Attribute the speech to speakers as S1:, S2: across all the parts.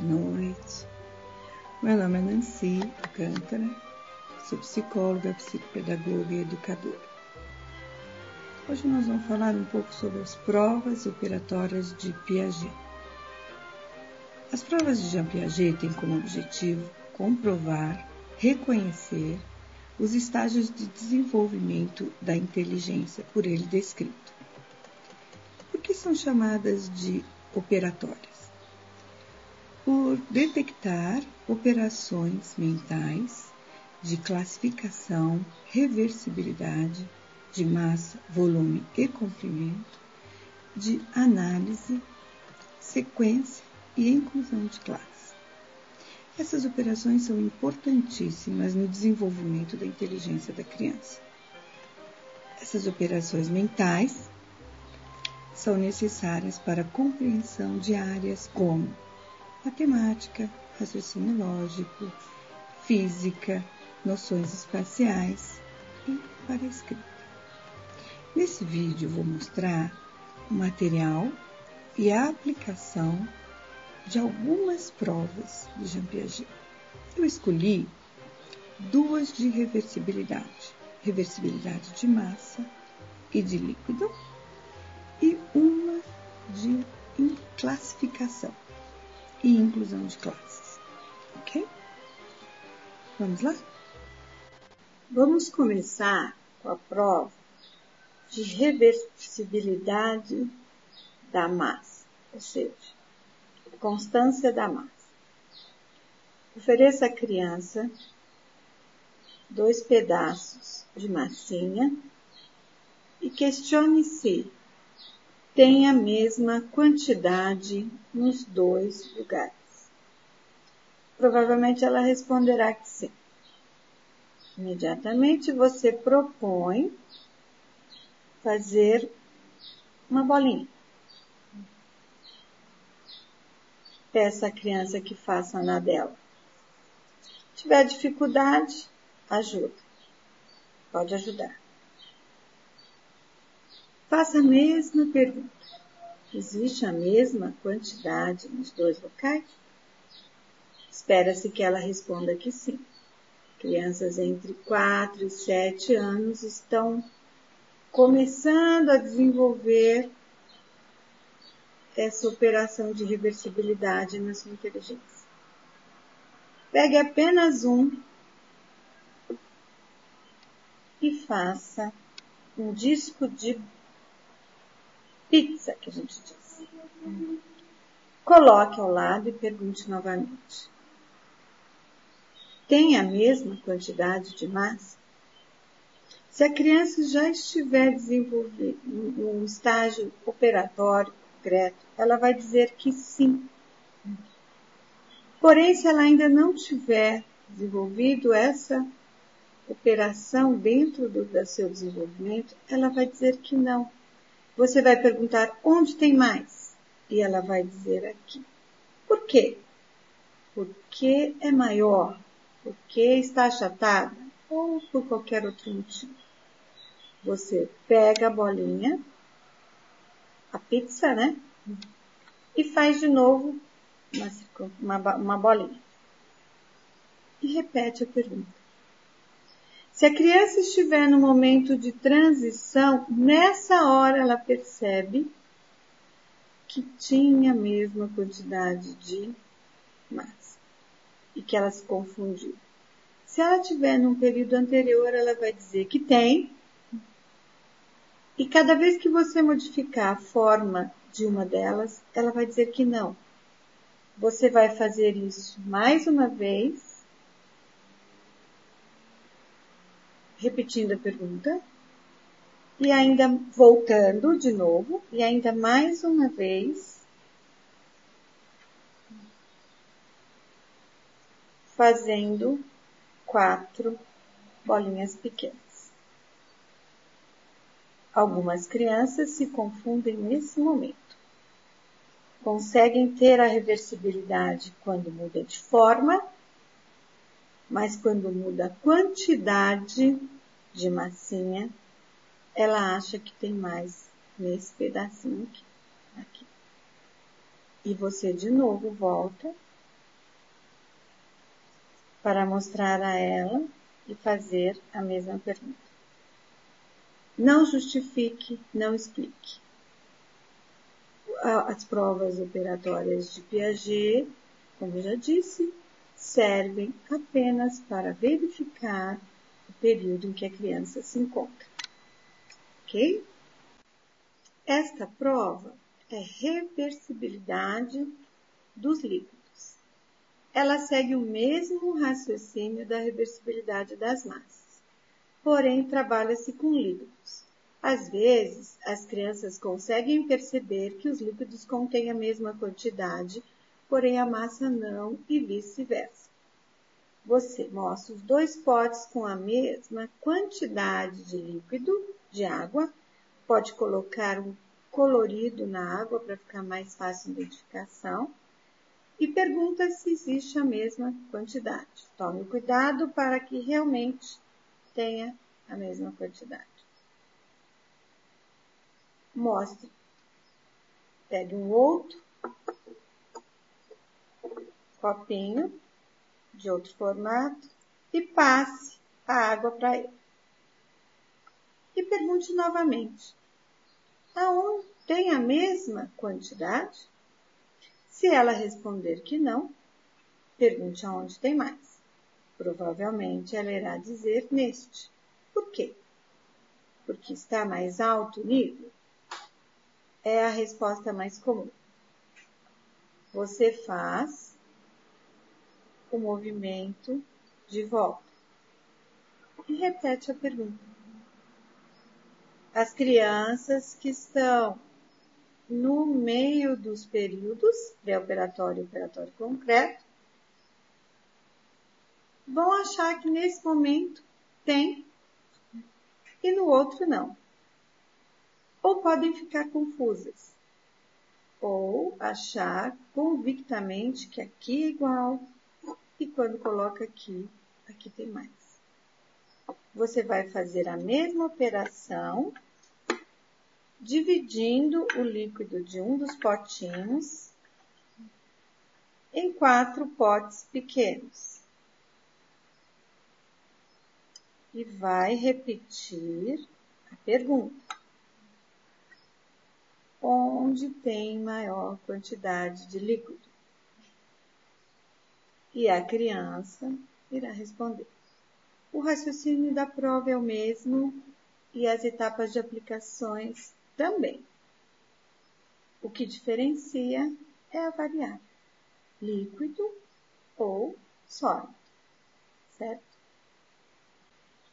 S1: noite. Meu nome é Nancy Alcântara, sou psicóloga, psicopedagoga e educadora. Hoje nós vamos falar um pouco sobre as provas operatórias de Piaget. As provas de Jean Piaget têm como objetivo comprovar, reconhecer os estágios de desenvolvimento da inteligência por ele descrito. Por que são chamadas de operatórias? Por detectar operações mentais de classificação, reversibilidade, de massa, volume e comprimento, de análise, sequência e inclusão de classe. Essas operações são importantíssimas no desenvolvimento da inteligência da criança. Essas operações mentais são necessárias para a compreensão de áreas como matemática, raciocínio lógico, física, noções espaciais e para a escrita. Nesse vídeo eu vou mostrar o material e a aplicação de algumas provas de Jean Piaget. Eu escolhi duas de reversibilidade de massa e de líquido, e uma de classificação e inclusão de classes. Ok? Vamos lá?
S2: Vamos começar com a prova de reversibilidade da massa, ou seja, constância da massa. Ofereça à criança 2 pedaços de massinha e questione se tem a mesma quantidade nos 2 lugares. Provavelmente ela responderá que sim. Imediatamente você propõe fazer uma bolinha. Peça à criança que faça na dela. Se tiver dificuldade, ajuda. Pode ajudar. Faça a mesma pergunta. Existe a mesma quantidade nos 2 locais? Espera-se que ela responda que sim. Crianças entre 4 e 7 anos estão começando a desenvolver essa operação de reversibilidade na sua inteligência. Pegue apenas um e faça um disco de pizza, que a gente diz. Coloque ao lado e pergunte novamente. Tem a mesma quantidade de massa? Se a criança já estiver desenvolvendo um estágio operatório concreto, ela vai dizer que sim. Porém, se ela ainda não tiver desenvolvido essa operação dentro do seu desenvolvimento, ela vai dizer que não. Você vai perguntar onde tem mais? E ela vai dizer aqui. Por quê? Porque é maior, porque está achatada ou por qualquer outro motivo. Você pega a bolinha, a pizza, né? E faz de novo uma bolinha. E repete a pergunta. Se a criança estiver no momento de transição, nessa hora ela percebe que tinha a mesma quantidade de massa e que ela se confundiu. Se ela estiver num período anterior, ela vai dizer que tem. E cada vez que você modificar a forma de uma delas, ela vai dizer que não. Você vai fazer isso mais uma vez, repetindo a pergunta, e ainda voltando de novo, e ainda mais uma vez, fazendo 4 bolinhas pequenas. Algumas crianças se confundem nesse momento. Conseguem ter a reversibilidade quando muda de forma, mas quando muda a quantidade de massinha, ela acha que tem mais nesse pedacinho aqui. E você de novo volta para mostrar a ela e fazer a mesma pergunta. Não justifique, não explique. As provas operatórias de Piaget, como eu já disse, servem apenas para verificar o período em que a criança se encontra. Ok? Esta prova é reversibilidade dos líquidos. Ela segue o mesmo raciocínio da reversibilidade das massas, porém trabalha-se com líquidos. Às vezes, as crianças conseguem perceber que os líquidos contêm a mesma quantidade, porém a massa não e vice-versa. Você mostra os 2 potes com a mesma quantidade de líquido, de água, pode colocar um colorido na água para ficar mais fácil a identificação e pergunta se existe a mesma quantidade. Tome cuidado para que realmente tenha a mesma quantidade. Mostre. Pegue um outro copinho de outro formato e passe a água para ele. E pergunte novamente. Aonde tem a mesma quantidade? Se ela responder que não, pergunte aonde tem mais. Provavelmente ela irá dizer neste. Por quê? Porque está mais alto o nível? É a resposta mais comum. Você faz o movimento de volta e repete a pergunta. As crianças que estão no meio dos períodos, pré-operatório e operatório concreto, vão achar que nesse momento tem e no outro não. Ou podem ficar confusas, ou achar convictamente que aqui é igual e quando coloca aqui, aqui tem mais. Você vai fazer a mesma operação, dividindo o líquido de um dos potinhos em 4 potes pequenos. E vai repetir a pergunta. Onde tem maior quantidade de líquido? E a criança irá responder. O raciocínio da prova é o mesmo e as etapas de aplicações também. O que diferencia é a variável, líquido ou sólido, certo?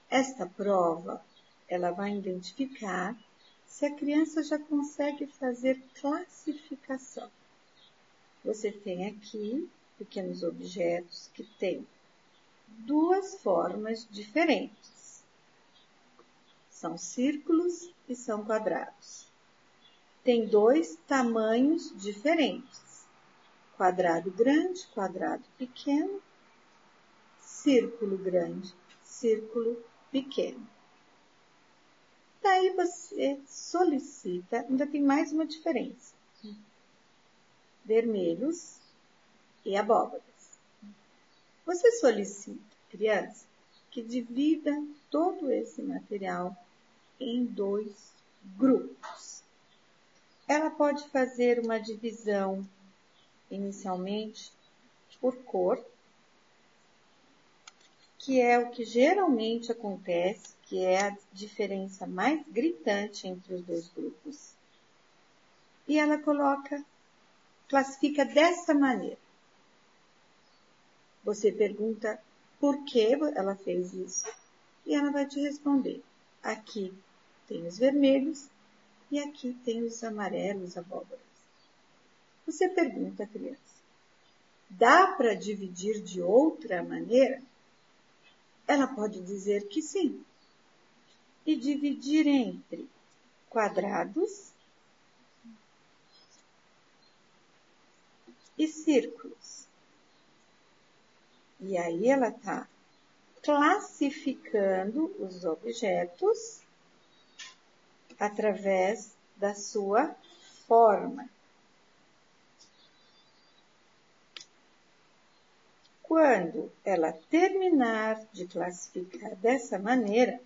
S2: Esta prova, ela vai identificar se a criança já consegue fazer classificação. Você tem aqui pequenos objetos que têm 2 formas diferentes. São círculos e são quadrados. Tem 2 tamanhos diferentes. Quadrado grande, quadrado pequeno, círculo grande, círculo pequeno. Daí você solicita, ainda tem mais uma diferença. Vermelhos e abóboras. Você solicita, criança, que divida todo esse material em 2 grupos. Ela pode fazer uma divisão inicialmente por cor, que é o que geralmente acontece, que é a diferença mais gritante entre os 2 grupos. E ela classifica dessa maneira. Você pergunta por que ela fez isso e ela vai te responder. Aqui tem os vermelhos e aqui tem os amarelos, abóboras. Você pergunta à criança, dá para dividir de outra maneira? Ela pode dizer que sim. E dividir entre quadrados e círculos. E aí ela está classificando os objetos através da sua forma. Quando ela terminar de classificar dessa maneira,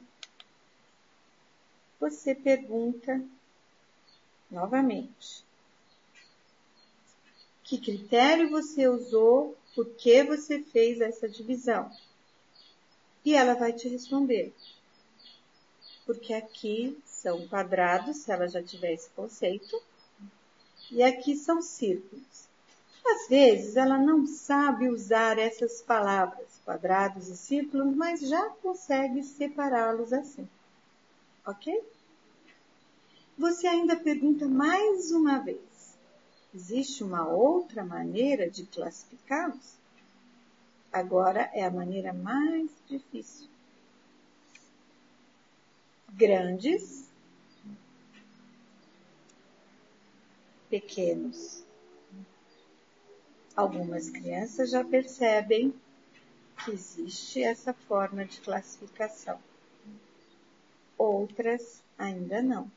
S2: você pergunta novamente: que critério você usou? Por que você fez essa divisão? E ela vai te responder: porque aqui são quadrados, se ela já tiver esse conceito, e aqui são círculos. Às vezes ela não sabe usar essas palavras, quadrados e círculos, mas já consegue separá-los assim. Ok? Você ainda pergunta mais uma vez: existe uma outra maneira de classificá-los? Agora é a maneira mais difícil. Grandes, pequenos. Algumas crianças já percebem que existe essa forma de classificação. Outras ainda não.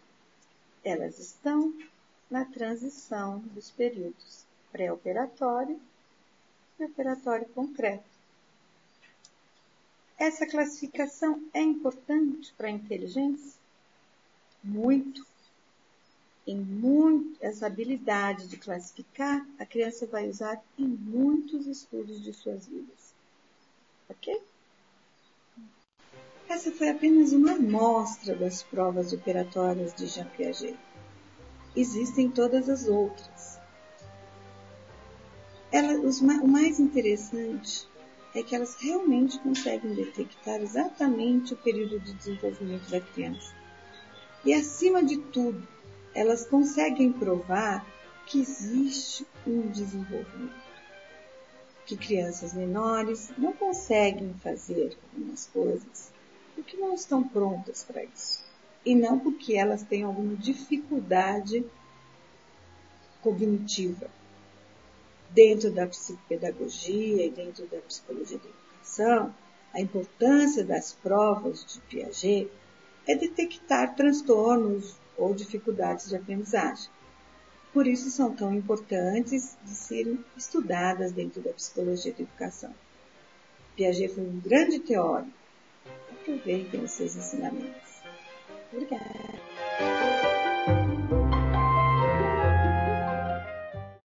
S2: Elas estão na transição dos períodos pré-operatório e operatório concreto. Essa classificação é importante para a inteligência? Muito. Essa habilidade de classificar, a criança vai usar em muitos estudos de suas vidas. Ok? Essa foi apenas uma amostra das provas operatórias de Jean Piaget. Existem todas as outras. O mais interessante é que elas realmente conseguem detectar exatamente o período de desenvolvimento da criança. E, acima de tudo, elas conseguem provar que existe um desenvolvimento. Que crianças menores não conseguem fazer algumas coisas porque não estão prontas para isso. E não porque elas tenham alguma dificuldade cognitiva. Dentro da psicopedagogia e dentro da psicologia da educação, a importância das provas de Piaget é detectar transtornos ou dificuldades de aprendizagem. Por isso são tão importantes de serem estudadas dentro da psicologia da educação. Piaget foi um grande teórico. Aproveitem os seus ensinamentos. Obrigada.